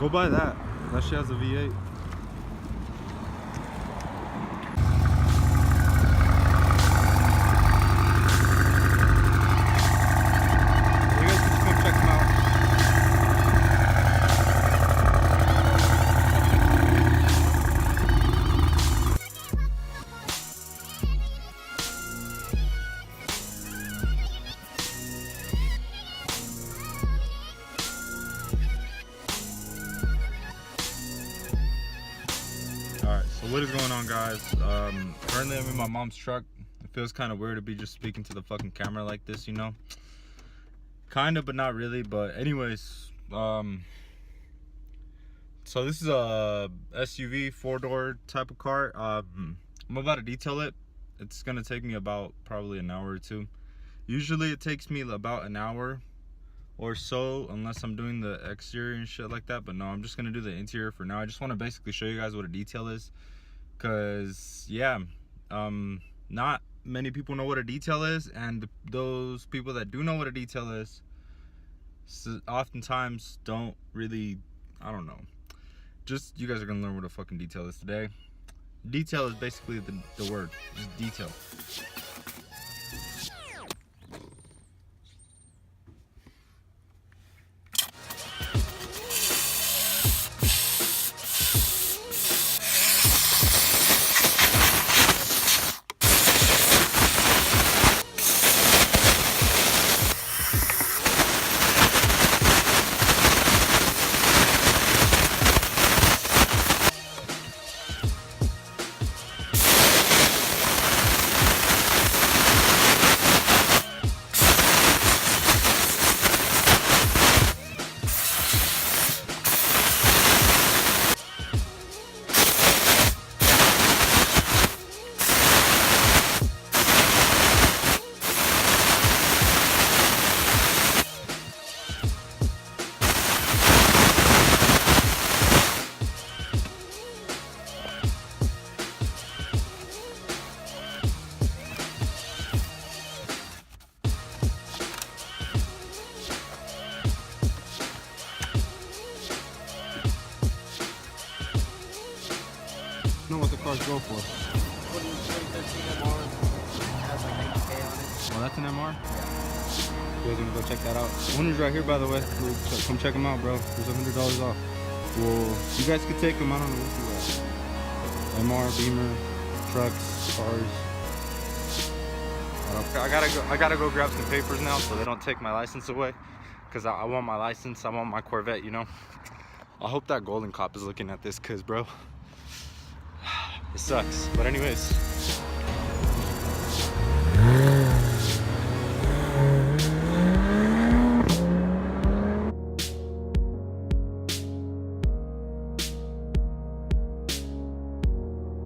Go buy that. That shit has a V8. You guys can come check them out. Alright, so what is going on, guys? Currently I'm in my mom's truck. It feels kind of weird to be just speaking to the fucking camera like this, you know? Kind of, but not really. But anyways, so this is a SUV 4-door type of car. I'm about to detail it. It's gonna take me about probably an hour or two. Usually it takes me about an hour or so, unless I'm doing the exterior and shit like that. But no, I'm just gonna do the interior for now. I just want to basically show you guys what a detail is, because yeah, not many people know what a detail is, and those people that do know what a detail is oftentimes don't really, I don't know. Just, you guys are gonna learn what a fucking detail is today. Detail is basically the word, just detail. Know what the cars go for. 2013 MR has like 80K on it. Well, that's an MR. You guys wanna go check that out? Owner's right here, by the way. Come check them out, bro. There's $100 off. Well, you guys could take them. I don't know what you got. MR, Beamer, trucks, cars. I gotta go grab some papers now, so they don't take my license away. Cause I want my license. I want my Corvette. You know. I hope that golden cop is looking at this, cause bro. It sucks, but anyways,